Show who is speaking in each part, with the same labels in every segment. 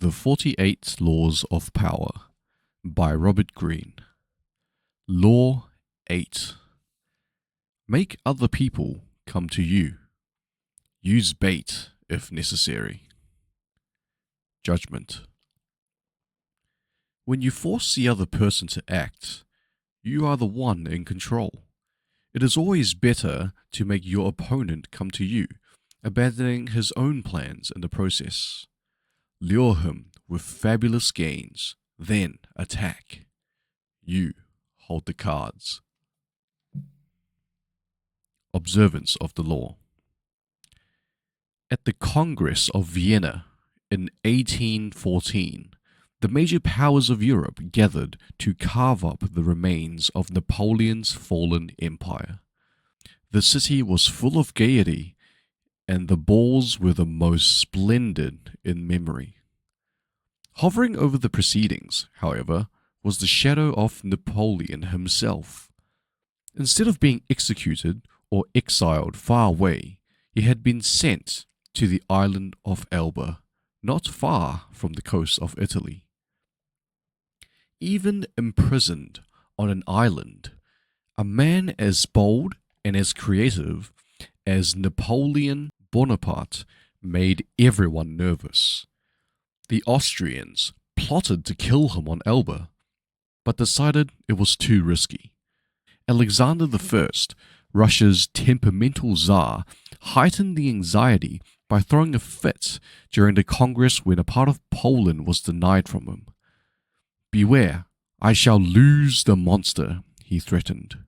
Speaker 1: The 48 Laws of Power by Robert Greene. Law 8. Make other people come to you. Use bait if necessary. Judgment. When you force the other person to act, you are the one in control. It is always better to make your opponent come to you, abandoning his own plans in the process. Lure him with fabulous gains, then attack. You hold the cards. Observance of the law. At the Congress of Vienna in 1814, the major powers of Europe gathered to carve up the remains of Napoleon's fallen empire. The city was full of gaiety, and the balls were the most splendid in memory. Hovering over the proceedings, however, was the shadow of Napoleon himself. Instead of being executed or exiled far away, he had been sent to the island of Elba, not far from the coast of Italy. Even imprisoned on an island, a man as bold and as creative as Napoleon Bonaparte made everyone nervous. The Austrians plotted to kill him on Elba, but decided it was too risky. Alexander I, Russia's temperamental Tsar, heightened the anxiety by throwing a fit during the Congress when a part of Poland was denied from him. "Beware, I shall lose the monster," he threatened.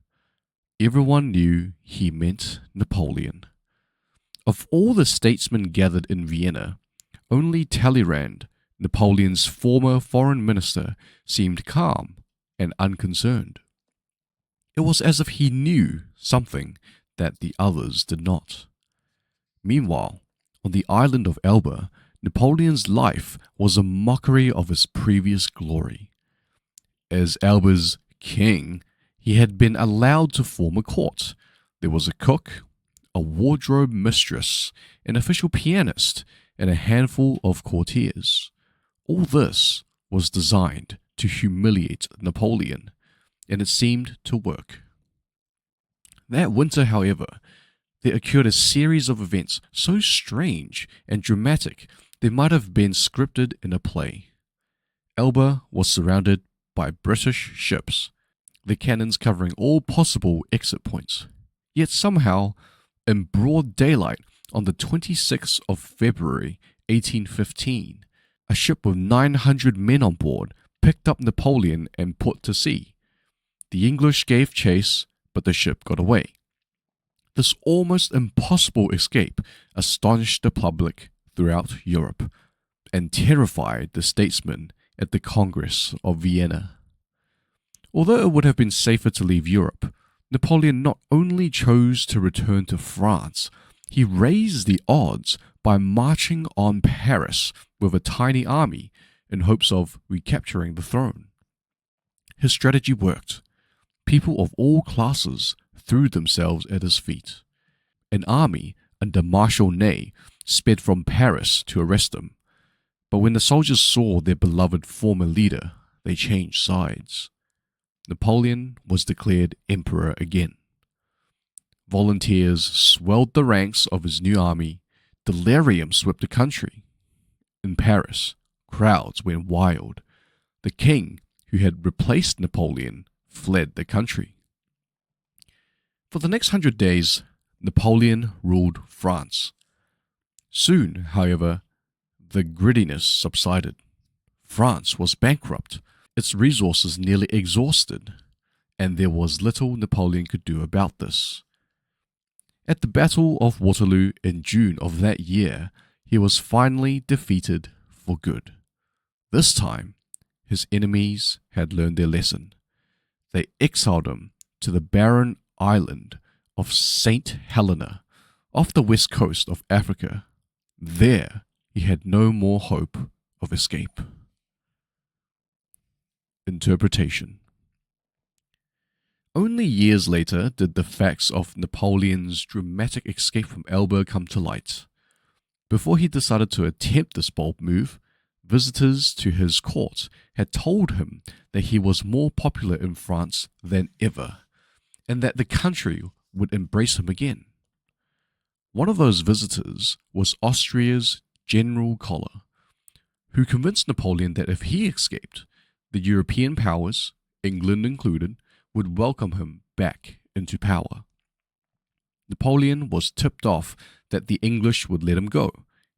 Speaker 1: Everyone knew he meant Napoleon. Of all the statesmen gathered in Vienna, only Talleyrand, Napoleon's former foreign minister, seemed calm and unconcerned. It was as if he knew something that the others did not. Meanwhile, on the island of Elba, Napoleon's life was a mockery of his previous glory. As Elba's king, he had been allowed to form a court. There was a cook, a wardrobe mistress, an official pianist, and a handful of courtiers. All this was designed to humiliate Napoleon, and it seemed to work. That winter, however, there occurred a series of events so strange and dramatic they might have been scripted in a play. Elba was surrounded by British ships, the cannons covering all possible exit points. Yet somehow, in broad daylight on the 26th of February 1815, a ship with 900 men on board picked up Napoleon and put to sea. The English gave chase, but the ship got away. This almost impossible escape astonished the public throughout Europe and terrified the statesmen at the Congress of Vienna. Although it would have been safer to leave Europe, Napoleon not only chose to return to France, he raised the odds by marching on Paris with a tiny army in hopes of recapturing the throne. His strategy worked. People of all classes threw themselves at his feet. An army under Marshal Ney sped from Paris to arrest him, but when the soldiers saw their beloved former leader, they changed sides. Napoleon was declared emperor again. Volunteers swelled the ranks of his new army. Delirium swept the country. In Paris, crowds went wild. The king, who had replaced Napoleon, fled the country. For the next 100 days, Napoleon ruled France. Soon, however, the giddiness subsided. France was bankrupt, its resources nearly exhausted, and there was little Napoleon could do about this. At the Battle of Waterloo in June of that year, he was finally defeated for good. This time, his enemies had learned their lesson. They exiled him to the barren island of St. Helena, off the west coast of Africa. There, he had no more hope of escape. Interpretation. Only years later did the facts of Napoleon's dramatic escape from Elba come to light. Before he decided to attempt this bold move, Visitors to his court had told him that he was more popular in France than ever, and that the country would embrace him again. One of those visitors was Austria's General Koller, who convinced Napoleon that if he escaped, the European powers, England included, would welcome him back into power. Napoleon was tipped off that the English would let him go,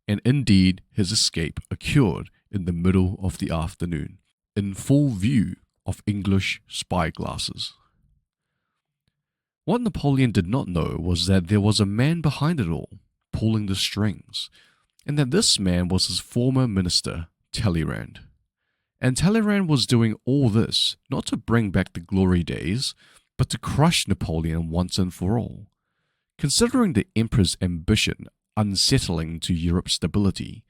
Speaker 1: and indeed his escape occurred in the middle of the afternoon, in full view of English spyglasses. What Napoleon did not know was that there was a man behind it all, pulling the strings, and that this man was his former minister, Talleyrand. And Talleyrand was doing all this not to bring back the glory days, but to crush Napoleon once and for all. Considering the emperor's ambition unsettling to Europe's stability,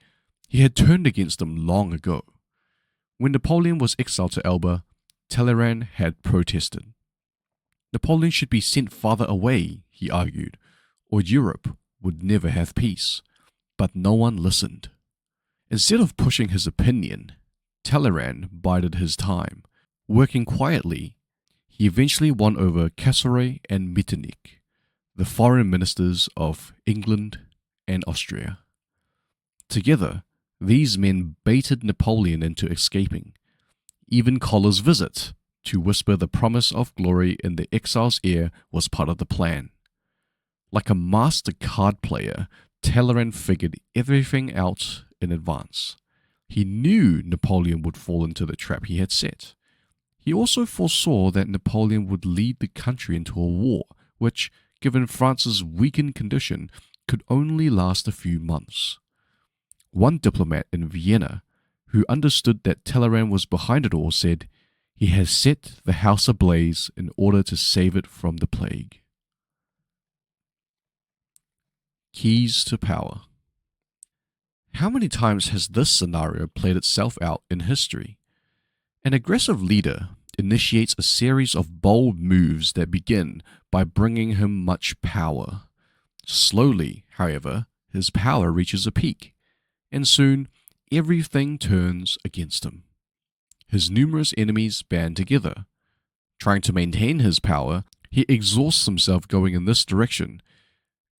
Speaker 1: he had turned against him long ago. When Napoleon was exiled to Elba, Talleyrand had protested. Napoleon should be sent farther away, he argued, or Europe would never have peace. But no one listened. Instead of pushing his opinion, Talleyrand bided his time. Working quietly, he eventually won over Castlereagh and Metternich, the foreign ministers of England and Austria. Together, these men baited Napoleon into escaping. Even Koller's visit to whisper the promise of glory in the exile's ear was part of the plan. Like a master card player, Talleyrand figured everything out in advance. He knew Napoleon would fall into the trap he had set. He also foresaw that Napoleon would lead the country into a war, which, given France's weakened condition, could only last a few months. One diplomat in Vienna, who understood that Talleyrand was behind it all, said, "He has set the house ablaze in order to save it from the plague." Keys to power. How many times has this scenario played itself out in history? An aggressive leader initiates a series of bold moves that begin by bringing him much power. Slowly, however, his power reaches a peak, and soon everything turns against him. His numerous enemies band together. Trying to maintain his power, he exhausts himself going in this direction,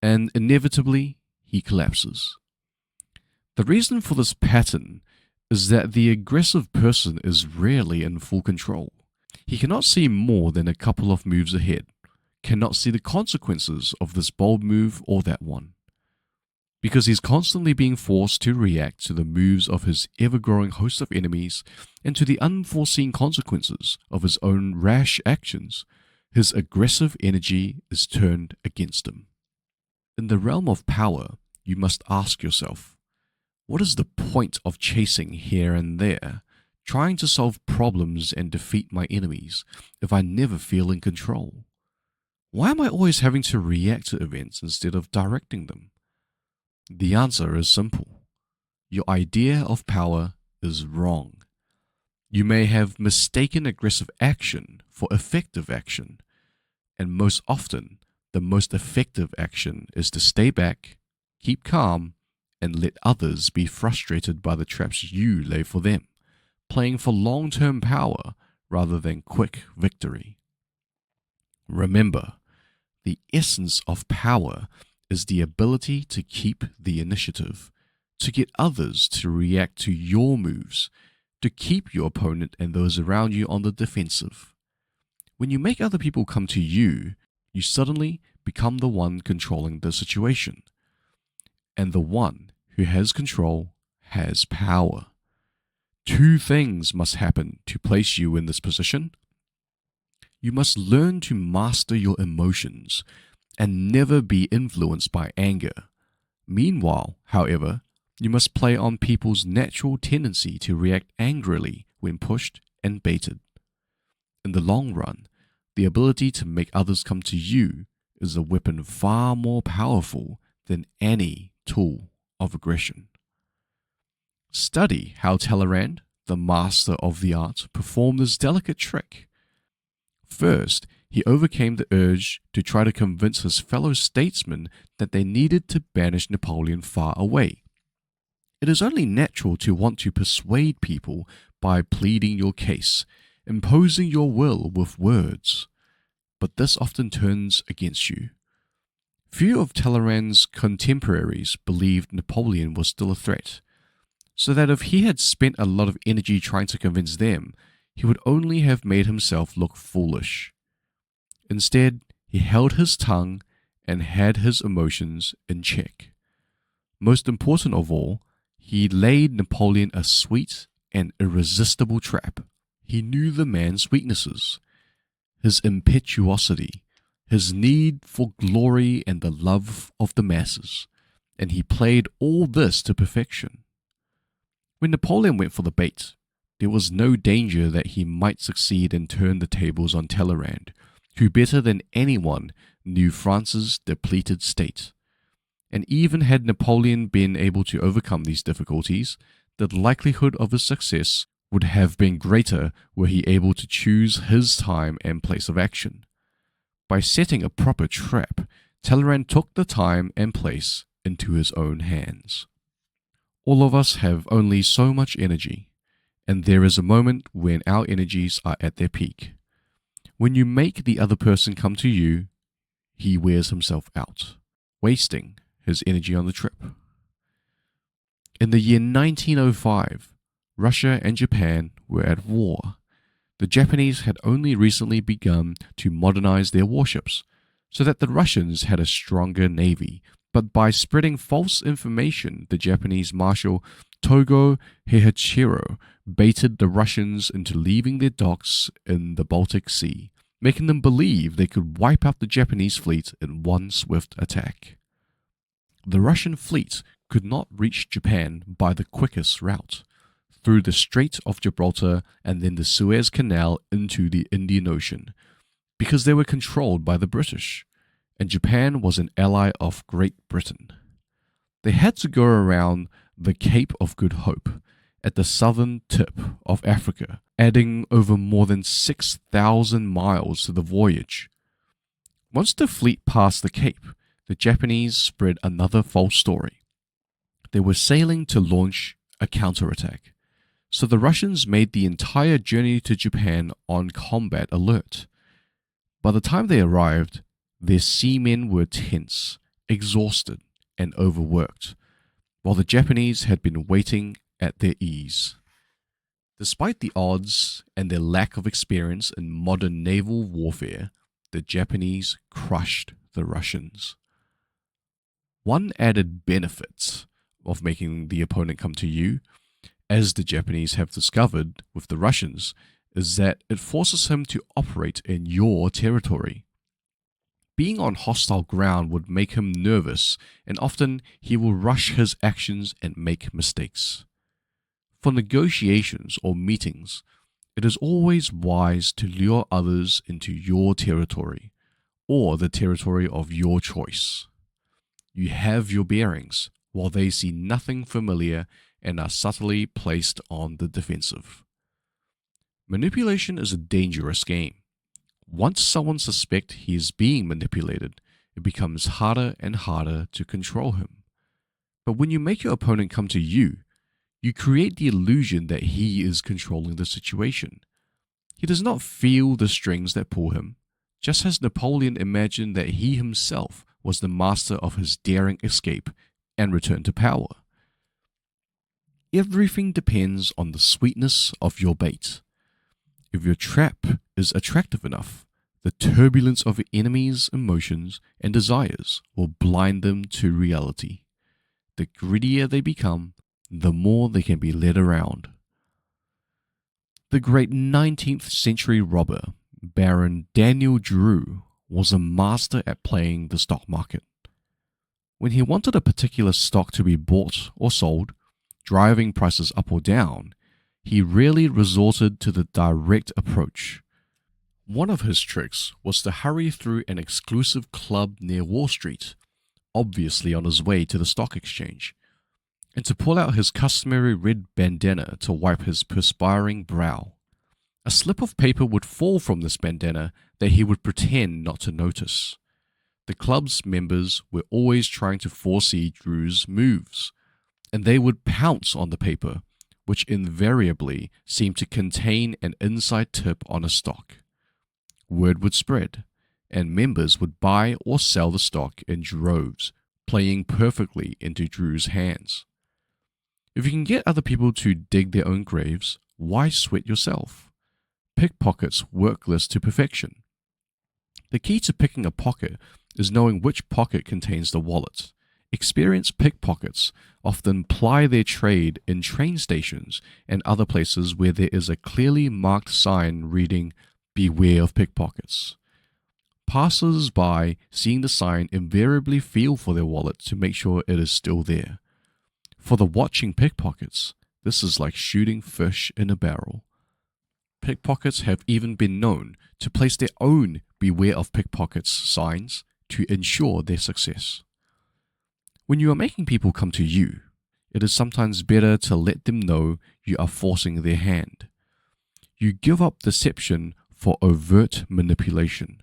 Speaker 1: and inevitably he collapses. The reason for this pattern is that the aggressive person is rarely in full control. He cannot see more than a couple of moves ahead, cannot see the consequences of this bold move or that one, because he's constantly being forced to react to the moves of his ever-growing host of enemies and to the unforeseen consequences of his own rash actions. His aggressive energy is turned against him. In the realm of power, you must ask yourself, what is the point of chasing here and there, trying to solve problems and defeat my enemies, if I never feel in control? Why am I always having to react to events instead of directing them? The answer is simple. Your idea of power is wrong. You may have mistaken aggressive action for effective action, and most often, the most effective action is to stay back, keep calm, and let others be frustrated by the traps you lay for them, playing for long-term power rather than quick victory. Remember, the essence of power is the ability to keep the initiative, to get others to react to your moves, to keep your opponent and those around you on the defensive. When you make other people come to you, you suddenly become the one controlling the situation. And the one who has control has power. Two things must happen to place you in this position. You must learn to master your emotions and never be influenced by anger. Meanwhile, however, you must play on people's natural tendency to react angrily when pushed and baited. In the long run, the ability to make others come to you is a weapon far more powerful than any tool of aggression. Study how Talleyrand, the master of the art, performed this delicate trick. First, he overcame the urge to try to convince his fellow statesmen that they needed to banish Napoleon far away. It is only natural to want to persuade people by pleading your case, imposing your will with words, but this often turns against you. Few of Talleyrand's contemporaries believed Napoleon was still a threat, so that if he had spent a lot of energy trying to convince them, he would only have made himself look foolish. Instead, he held his tongue and had his emotions in check. Most important of all, he laid Napoleon a sweet and irresistible trap. He knew the man's weaknesses, his impetuosity, his need for glory and the love of the masses, and he played all this to perfection. When Napoleon went for the bait, there was no danger that he might succeed and turn the tables on Talleyrand, who better than anyone knew France's depleted state. And even had Napoleon been able to overcome these difficulties, the likelihood of his success would have been greater were he able to choose his time and place of action. By setting a proper trap, Talleyrand took the time and place into his own hands. All of us have only so much energy, and there is a moment when our energies are at their peak. When you make the other person come to you, he wears himself out, wasting his energy on the trip. In the year 1905, Russia and Japan were at war. The Japanese had only recently begun to modernize their warships, so that the Russians had a stronger navy. But by spreading false information, the Japanese Marshal Togo Heihachiro baited the Russians into leaving their docks in the Baltic Sea, making them believe they could wipe out the Japanese fleet in one swift attack. The Russian fleet could not reach Japan by the quickest route, through the Strait of Gibraltar and then the Suez Canal into the Indian Ocean, because they were controlled by the British, and Japan was an ally of Great Britain. They had to go around the Cape of Good Hope at the southern tip of Africa, adding over more than 6,000 miles to the voyage. Once the fleet passed the Cape, the Japanese spread another false story. They were sailing to launch a counterattack, so the Russians made the entire journey to Japan on combat alert. By the time they arrived, their seamen were tense, exhausted, and overworked, while the Japanese had been waiting at their ease. Despite the odds and their lack of experience in modern naval warfare, the Japanese crushed the Russians. One added benefit of making the opponent come to you, as the Japanese have discovered with the Russians, is that it forces him to operate in your territory. Being on hostile ground would make him nervous, and often he will rush his actions and make mistakes. For negotiations or meetings, it is always wise to lure others into your territory, or the territory of your choice. You have your bearings, while they see nothing familiar and are subtly placed on the defensive. Manipulation is a dangerous game. Once someone suspects he is being manipulated, it becomes harder and harder to control him. But when you make your opponent come to you, you create the illusion that he is controlling the situation. He does not feel the strings that pull him, just as Napoleon imagined that he himself was the master of his daring escape and return to power. Everything depends on the sweetness of your bait. If your trap is attractive enough, the turbulence of your enemy's emotions and desires will blind them to reality. The greedier they become, the more they can be led around. The great 19th century robber, Baron Daniel Drew, was a master at playing the stock market. When he wanted a particular stock to be bought or sold, driving prices up or down, he rarely resorted to the direct approach. One of his tricks was to hurry through an exclusive club near Wall Street, obviously on his way to the stock exchange, and to pull out his customary red bandana to wipe his perspiring brow. A slip of paper would fall from this bandana that he would pretend not to notice. The club's members were always trying to foresee Drew's moves. and they would pounce on the paper, which invariably seemed to contain an inside tip on a stock. Word would spread, and members would buy or sell the stock in droves, playing perfectly into Drew's hands. If you can get other people to dig their own graves, why sweat yourself? Pickpockets work this to perfection. The key to picking a pocket is knowing which pocket contains the wallet. Experienced pickpockets often ply their trade in train stations and other places where there is a clearly marked sign reading, "Beware of pickpockets." Passers-by seeing the sign invariably feel for their wallet to make sure it is still there. For the watching pickpockets, this is like shooting fish in a barrel. Pickpockets have even been known to place their own "Beware of pickpockets" signs to ensure their success. When you are making people come to you, it is sometimes better to let them know you are forcing their hand. You give up deception for overt manipulation.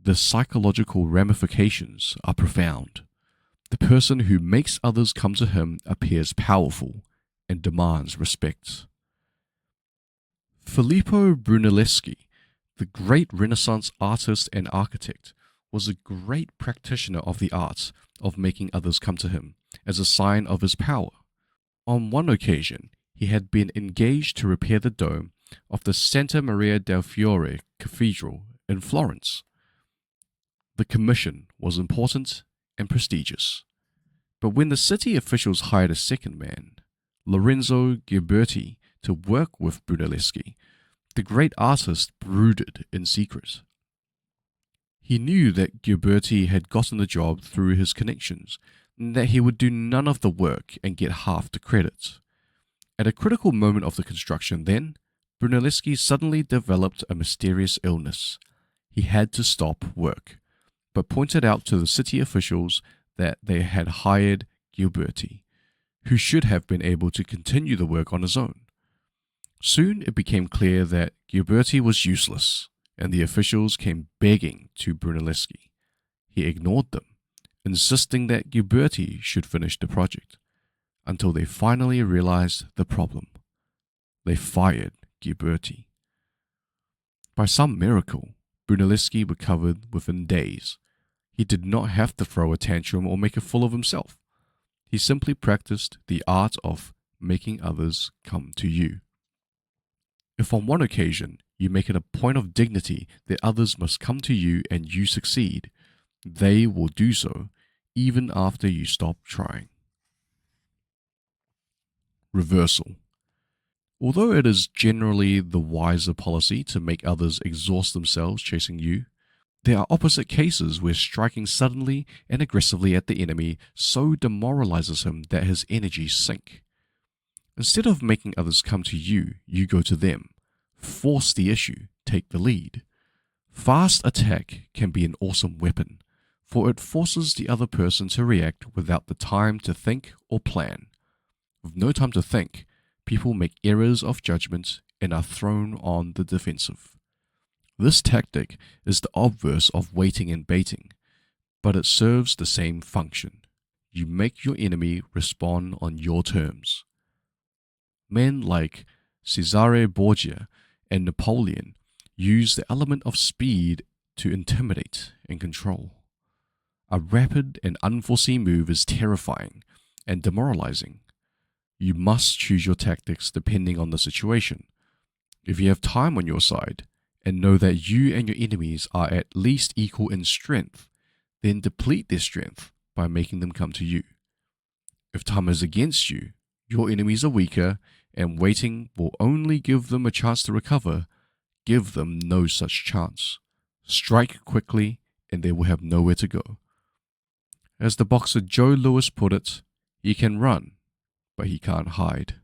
Speaker 1: The psychological ramifications are profound. The person who makes others come to him appears powerful and demands respect. Filippo Brunelleschi, the great Renaissance artist and architect, was a great practitioner of the art of making others come to him as a sign of his power. On one occasion, he had been engaged to repair the dome of the Santa Maria del Fiore Cathedral in Florence. The commission was important and prestigious. But when the city officials hired a second man, Lorenzo Qwerty, to work with Brunelleschi, the great artist brooded in secret. He knew that Qwerty had gotten the job through his connections, and that he would do none of the work and get half the credit. At a critical moment of the construction then, Brunelleschi suddenly developed a mysterious illness. He had to stop work, but pointed out to the city officials that they had hired Qwerty, who should have been able to continue the work on his own. Soon it became clear that Qwerty was useless, and the officials came begging to Brunelleschi. He ignored them, insisting that Qwerty should finish the project, until they finally realized the problem. They fired Qwerty. By some miracle, Brunelleschi recovered within days. He did not have to throw a tantrum or make a fool of himself. He simply practiced the art of making others come to you. If on one occasion you make it a point of dignity that others must come to you and you succeed, they will do so even after you stop trying. Reversal. Although it is generally the wiser policy to make others exhaust themselves chasing you, there are opposite cases where striking suddenly and aggressively at the enemy so demoralizes him that his energies sink. Instead of making others come to you, you go to them. Force the issue, take the lead. Fast attack can be an awesome weapon, for it forces the other person to react without the time to think or plan. With no time to think, people make errors of judgment and are thrown on the defensive. This tactic is the obverse of waiting and baiting, but it serves the same function. You make your enemy respond on your terms. Men like Cesare Borgia and Napoleon use the element of speed to intimidate and control. A rapid and unforeseen move is terrifying and demoralizing. You must choose your tactics depending on the situation. If you have time on your side, and know that you and your enemies are at least equal in strength, then deplete their strength by making them come to you. If time is against you, your enemies are weaker, and waiting will only give them a chance to recover. Give them no such chance. Strike quickly, and they will have nowhere to go. As the boxer Joe Louis put it, he can run, but he can't hide.